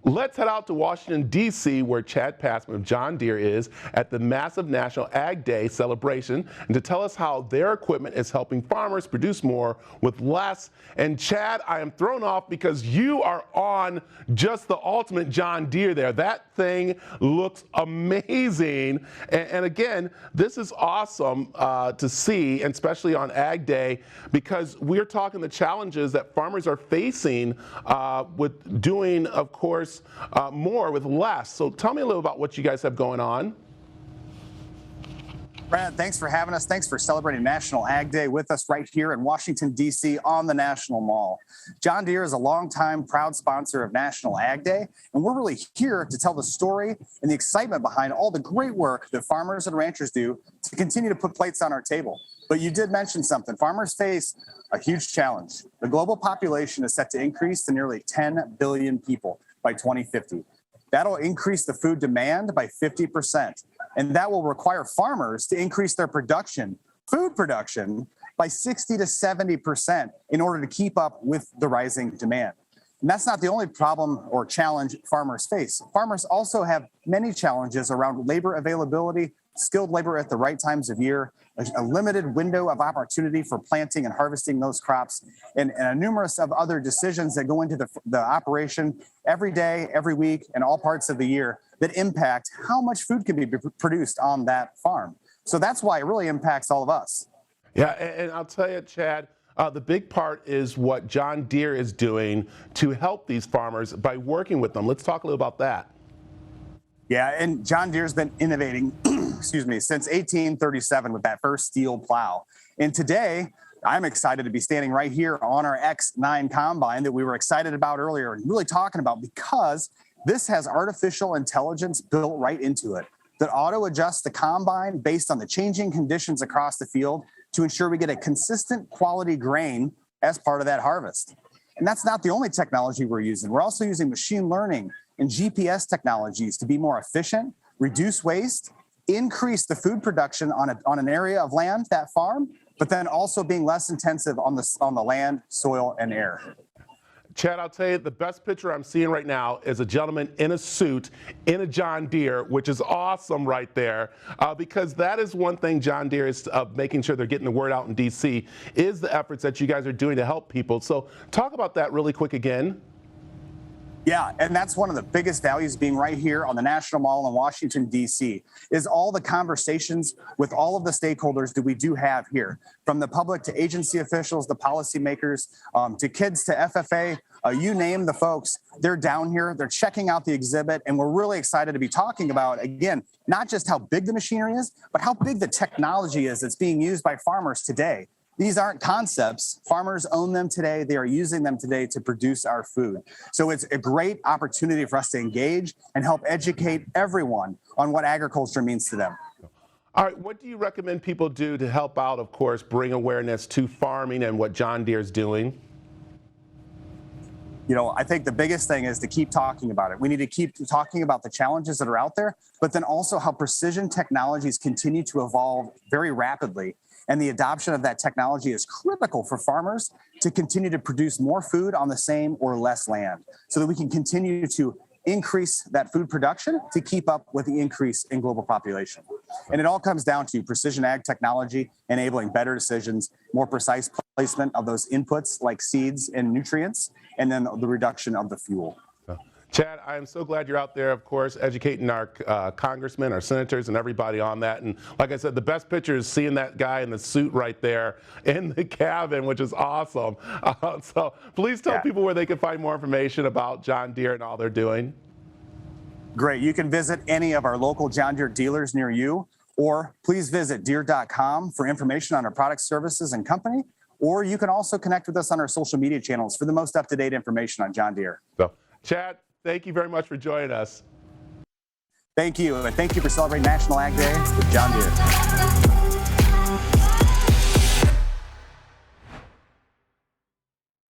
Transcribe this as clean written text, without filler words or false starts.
Let's head out to Washington, D.C., where Chad Passman of John Deere is at the massive National Ag Day celebration, and to tell us how their equipment is helping farmers produce more with less. And Chad, I am thrown off because you are on just the ultimate John Deere there. That thing looks amazing. And again, this is awesome to see, and especially on Ag Day, because we're talking the challenges that farmers are facing with doing, of course, more with less. So tell me a little about what you guys have going on. Brad, thanks for having us. Thanks for celebrating National Ag Day with us right here in Washington, D.C. on the National Mall. John Deere is a longtime proud sponsor of National Ag Day, and we're really here to tell the story and the excitement behind all the great work that farmers and ranchers do to continue to put plates on our table. But you did mention something. Farmers face a huge challenge. The global population is set to increase to nearly 10 billion people by 2050. That'll increase the food demand by 50%. And that will require farmers to increase their production, food production, by 60 to 70% in order to keep up with the rising demand. And that's not the only problem or challenge farmers face. Farmers also have many challenges around labor availability, skilled labor at the right times of year, a limited window of opportunity for planting and harvesting those crops, and a numerous of other decisions that go into the operation every day, every week, and all parts of the year that impact how much food can be produced on that farm. So that's why it really impacts all of us. Yeah, and I'll tell you, Chad, the big part is what John Deere is doing to help these farmers by working with them. Let's talk a little about that. Yeah, and John Deere's been innovating, since 1837 with that first steel plow. And today, I'm excited to be standing right here on our X9 combine that we were excited about earlier and really talking about, because this has artificial intelligence built right into it that auto adjusts the combine based on the changing conditions across the field to ensure we get a consistent quality grain as part of that harvest. And that's not the only technology we're using. We're also using machine learning and GPS technologies to be more efficient, reduce waste, increase the food production on an area of land, that farm, but then also being less intensive on the land, soil, and air. Chad, I'll tell you, the best picture I'm seeing right now is a gentleman in a suit in a John Deere, which is awesome right there, because that is one thing John Deere is making sure they're getting the word out in D.C. is the efforts that you guys are doing to help people. So talk about that really quick again. Yeah, and that's one of the biggest values being right here on the National Mall in Washington, D.C., is all the conversations with all of the stakeholders that we do have here, from the public to agency officials, the policymakers, to kids to FFA, you name the folks. They're down here, they're checking out the exhibit, and we're really excited to be talking about, again, not just how big the machinery is, but how big the technology is that's being used by farmers today. These aren't concepts. Farmers own them today. They are using them today to produce our food. So it's a great opportunity for us to engage and help educate everyone on what agriculture means to them. All right, what do you recommend people do to help out, of course, bring awareness to farming and what John Deere is doing? You know, I think the biggest thing is to keep talking about it. We need to keep talking about the challenges that are out there, but then also how precision technologies continue to evolve very rapidly. And the adoption of that technology is critical for farmers to continue to produce more food on the same or less land so that we can continue to increase that food production to keep up with the increase in global population. And it all comes down to precision ag technology, enabling better decisions, more precise placement of those inputs like seeds and nutrients, and then the reduction of the fuel. Chad, I am so glad you're out there, of course, educating our congressmen, our senators, and everybody on that. And like I said, the best picture is seeing that guy in the suit right there in the cabin, which is awesome. So please tell people where they can find more information about John Deere and all they're doing. Great. You can visit any of our local John Deere dealers near you, or please visit Deere.com for information on our products, services, and company. Or you can also connect with us on our social media channels for the most up-to-date information on John Deere. So, Chad, thank you very much for joining us. Thank you, and thank you for celebrating National Ag Day with John Deere.